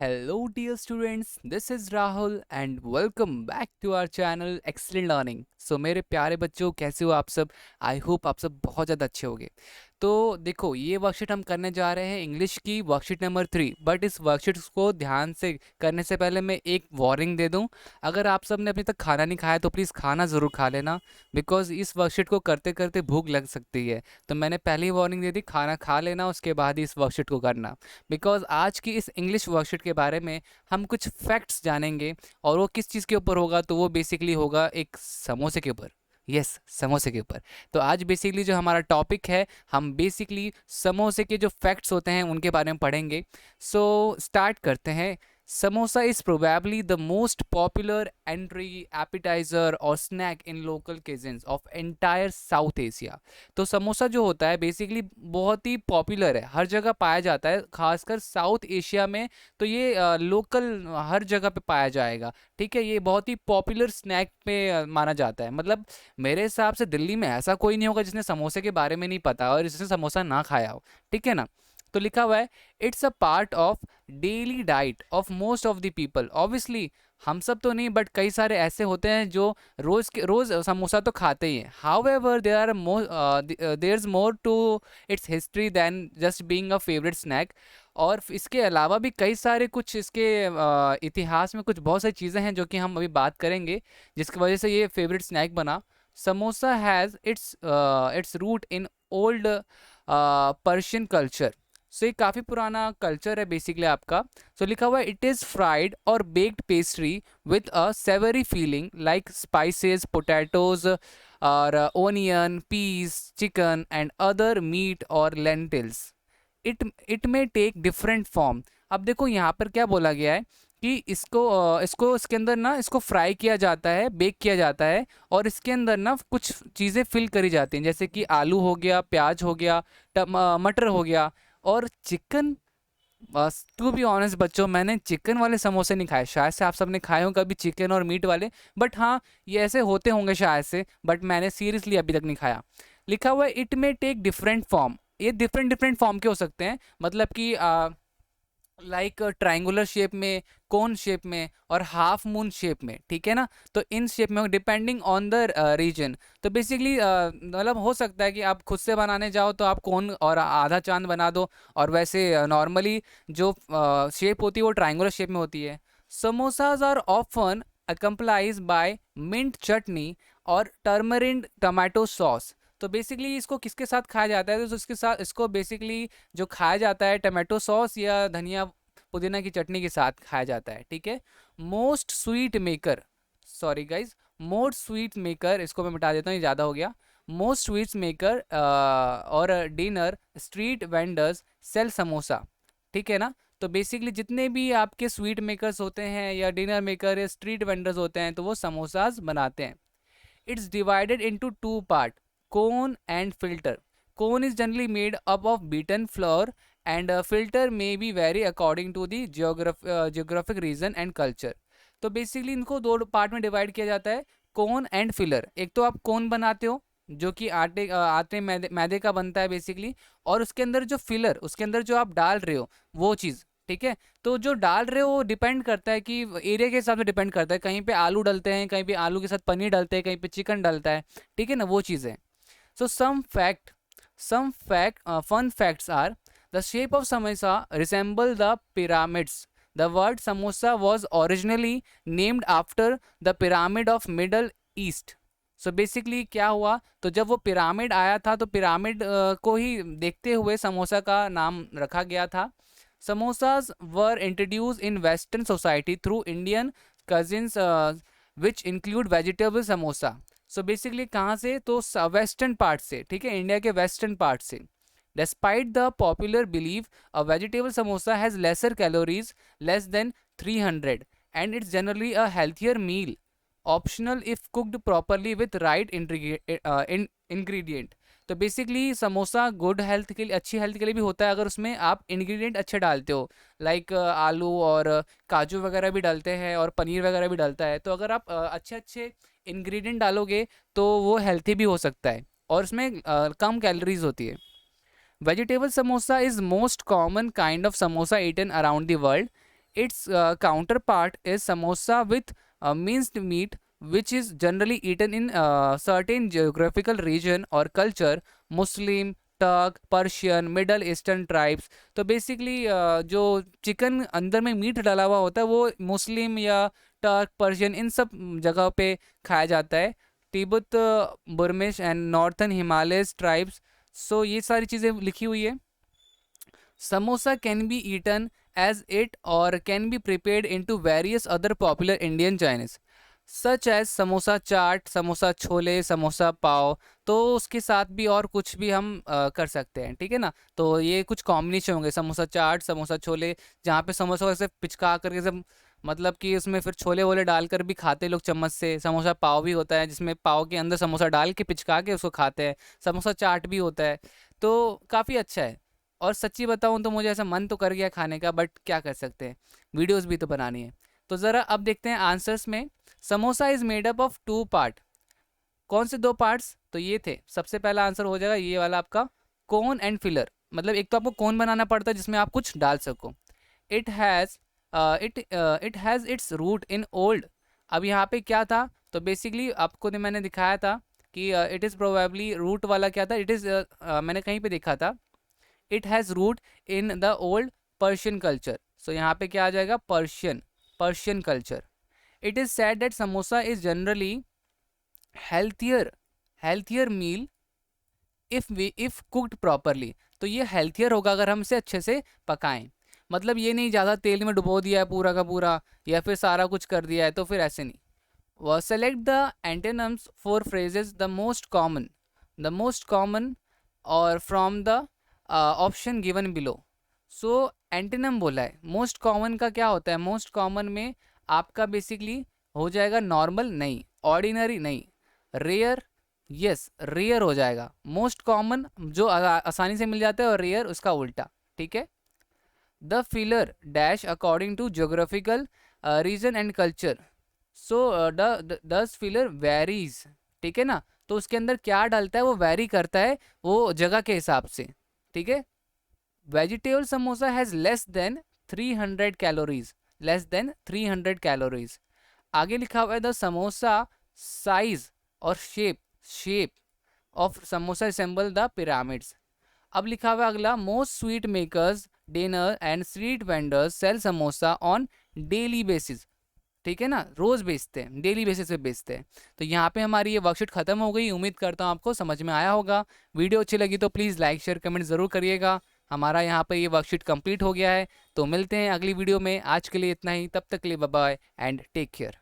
Hello, dear students. This is Rahul, and welcome back to our channel Excellent Learning. So मेरे प्यारे बच्चों, कैसे हो आप सब? आई होप आप सब बहुत ज़्यादा अच्छे होंगे। तो देखो, ये वर्कशीट हम करने जा रहे हैं इंग्लिश की वर्कशीट नंबर 3। बट इस वर्कशीट को ध्यान से करने से पहले मैं एक वार्निंग दे दूं। अगर आप सब ने अभी तक खाना नहीं खाया तो प्लीज़ खाना ज़रूर खा लेना, बिकॉज इस वर्कशीट को करते करते भूख लग सकती है। तो मैंने पहले ही वार्निंग दे दी, खाना खा लेना, उसके बाद ही इस वर्कशीट को करना। बिकॉज आज की इस इंग्लिश वर्कशीट के बारे में हम कुछ फैक्ट्स जानेंगे, और वो किस चीज़ के ऊपर होगा, तो वो बेसिकली होगा एक समोसे के ऊपर। यस, समोसे के ऊपर। तो आज बेसिकली जो हमारा टॉपिक है, हम बेसिकली समोसे के जो फैक्ट्स होते हैं उनके बारे में पढ़ेंगे। सो स्टार्ट करते हैं। Samosa is probably the most popular entry, appetizer और snack in local cuisines of entire South Asia। तो समोसा जो होता है बेसिकली बहुत ही पॉपुलर है, हर जगह पाया जाता है, खासकर साउथ एशिया में। तो ये लोकल हर जगह पे पाया जाएगा। ठीक है, ये बहुत ही पॉपुलर स्नैक पे माना जाता है। मतलब मेरे हिसाब से दिल्ली में ऐसा कोई नहीं होगा जिसने समोसे के बारे में नहीं पता और जिसने समोसा ना खाया हो। ठीक है ना। तो लिखा हुआ है, it's a part of daily diet of most of the people. Obviously हम सब तो नहीं, बट कई सारे ऐसे होते हैं जो रोज समोसा तो खाते ही हैं। However there is more to its history than just being a favourite snack. और इसके अलावा भी कई सारे कुछ इसके इतिहास में कुछ बहुत सारी चीज़ें हैं जो कि हम अभी बात करेंगे, जिसकी वजह से ये फेवरेट स्नैक बना। Samosa has its root in old Persian culture. So ये काफ़ी पुराना कल्चर है बेसिकली आपका। सो लिखा हुआ है, इट इज़ फ्राइड और baked pastry with a savoury filling like spices, potatoes और onion, peas, chicken and other meat और lentils. It may take different form. अब देखो यहाँ पर क्या बोला गया है कि इसको इसके अंदर ना इसको फ्राई किया जाता है, बेक किया जाता है, और इसके अंदर ना कुछ चीज़ें फिल करी जाती हैं, जैसे कि आलू हो गया, प्याज हो गया, मटर हो गया और चिकन। बस टू बी ऑनेस्ट बच्चों, मैंने चिकन वाले समोसे नहीं खाए। शायद से आप सबने खाए हो कभी चिकन और मीट वाले, बट हाँ, ये ऐसे होते होंगे शायद से, बट मैंने सीरियसली अभी तक नहीं खाया। लिखा हुआ है, it may take different form. ये डिफरेंट डिफरेंट फॉर्म के हो सकते हैं, मतलब कि लाइक ट्रायंगुलर शेप में, कोन शेप में और हाफ मून शेप में। ठीक है ना। तो इन शेप में डिपेंडिंग ऑन द रीजन। तो बेसिकली मतलब हो सकता है कि आप खुद से बनाने जाओ तो आप कोन और आधा चांद बना दो, और वैसे नॉर्मली जो शेप होती है वो ट्रायंगुलर शेप में होती है। Samosas are often accompanied by mint chutney और टर्मरिन टमाटो सॉस। तो बेसिकली इसको किसके साथ खाया जाता है, तो इसके साथ इसको बेसिकली जो खाया जाता है टमाटो सॉस या धनिया पुदीना की चटनी के साथ खाया जाता है। ठीक है। Most sweet maker, sorry guys, most sweet maker, इसको मैं मिटा देता हूँ, ये ज़्यादा हो गया। मोस्ट स्वीट्स मेकर और dinner street vendors sell samosa. ठीक है ना। तो बेसिकली जितने भी आपके स्वीट मेकर्स होते हैं या डिनर मेकर या स्ट्रीट वेंडर्स होते हैं, तो वो समोसाज बनाते हैं। It's divided into two parts, cone and filter. Cone is generally made up of beaten flour, and filter may be vary according to the geographic region and culture. तो basically इनको दो part में divide किया जाता है, cone and filler. एक तो आप कोन बनाते हो जो कि आटे मैदे का बनता है बेसिकली, और उसके अंदर जो फिलर, उसके अंदर जो आप डाल रहे हो वो चीज़। ठीक है। तो जो डाल रहे हो वो डिपेंड करता है कि एरिया के हिसाब से डिपेंड करता है, कहीं पे आलू डलते हैं, कहीं पे आलू के साथ पनीर डलते हैं, कहीं पे चिकन डलता है। ठीक है ना, वो चीज़ है। सो some fact fun facts are, the shape of samosa resemble the pyramids. The word samosa was originally named after the pyramid of Middle East. So basically क्या हुआ, तो जब वो पिरामिड आया था तो पिरामिड को ही देखते हुए समोसा का नाम रखा गया था। Samosas were introduced in Western society through Indian cousins, which include vegetable samosa. So basically कहाँ से, तो वेस्टर्न पार्ट से। ठीक है, इंडिया के वेस्टर्न पार्ट से। Despite the popular belief, a vegetable samosa has lesser calories, less than 300, and it's generally a healthier meal, optional if cooked properly with right ingredient। तो basically samosa good health के लिए, अच्छी health के लिए भी होता है अगर उसमें आप इंग्रेडिएंट अच्छे डालते हो, लाइक आलू और काजू वगैरह भी डालते हैं और पनीर वगैरह भी डालता है। तो अगर आप अच्छे अच्छे इंग्रेडिएंट डालोगे तो वो हेल्थी भी हो सकता है, और उसमें कम कैलोरीज होती है। Vegetable samosa is most common kind of samosa eaten around the world. Its counterpart is samosa with minced meat, which is generally eaten in certain geographical region or culture, Muslim, Turk, Persian, Middle Eastern tribes. तो basically जो chicken अंदर में meet डाला हुआ होता है वो मुस्लिम या टर्क, पर्शियन इन सब जगह पे खाया जाता है। Tibet, Burmese and northern Himalayas tribes. So ये सारी चीज़ें लिखी हुई है। Samosa can be eaten as it or can be prepared into various other popular Indian Chinese such as samosa chaat, samosa chole, samosa pav. तो उसके साथ भी और कुछ भी हम कर सकते हैं, ठीक है ना। तो ये कुछ कॉम्बिनेशन होंगे, समोसा चाट, समोसा छोले, जहाँ पे समोसा को ऐसे पिचका करके सब, मतलब कि उसमें फिर छोले वोले डालकर भी खाते लोग चम्मच से। समोसा पाव भी होता है जिसमें पाव के अंदर समोसा डाल के पिचका के उसको खाते हैं। समोसा चाट भी होता है। तो काफ़ी अच्छा है। और सच्ची बताऊं तो मुझे ऐसा मन तो कर गया खाने का, बट क्या कर सकते हैं, वीडियोस भी तो बनानी है। तो ज़रा अब देखते हैं आंसर्स में। Samosa is made up of 2 part. कौन से 2 पार्ट्स? तो ये थे। सबसे पहला आंसर हो जाएगा ये वाला आपका, कोन एंड फिलर। मतलब एक तो आपको कोन बनाना पड़ता है जिसमें आप कुछ डाल सको। It has it has its root in old. अब यहाँ पे क्या था? तो बेसिकली आपको मैंने दिखाया था कि इट इज़ प्रोबेबली रूट वाला क्या था, इट इज़ मैंने कहीं पे देखा था, it has root in the old Persian culture. So यहाँ पे क्या आ जाएगा? Persian culture. It is said that samosa is generally healthier meal if cooked properly. तो ये हेल्थियर होगा अगर हम इसे अच्छे से पकाएं। मतलब ये नहीं ज़्यादा तेल में डुबो दिया है पूरा का पूरा, या फिर सारा कुछ कर दिया है, तो फिर ऐसे नहीं। वह select the antonyms for phrases the most common और from the option given below. So antonym बोला है, मोस्ट कॉमन का क्या होता है? मोस्ट कॉमन में आपका बेसिकली हो जाएगा नॉर्मल नहीं, ऑर्डिनरी नहीं, रेयर। यस, रेयर हो जाएगा। मोस्ट कॉमन जो आसानी से मिल जाता है, और रेयर उसका उल्टा, ठीक है। The filler dash according to geographical region and culture. So this filler varies, ठीक है ना। तो उसके अंदर क्या डालता है वो वेरी करता है वो जगह के हिसाब से, ठीक है। Vegetable samosa has less than 300 calories, less than 300 calories. आगे लिखा हुआ है द समोसा साइज और shape of samosa resemble the pyramids. अब लिखा हुआ है अगला, most sweet makers, dinner and street vendors sell samosa on daily basis. ठीक है ना, रोज़ बेचते हैं, डेली बेसिस पे बेचते हैं। तो यहाँ पे हमारी ये वर्कशीट खत्म हो गई। उम्मीद करता हूँ आपको समझ में आया होगा। वीडियो अच्छी लगी तो प्लीज़ लाइक शेयर कमेंट ज़रूर करिएगा। हमारा यहाँ पे ये वर्कशीट कंप्लीट हो गया है। तो मिलते हैं अगली वीडियो में। आज के लिए इतना ही, तब तक के लिए bye bye and take care.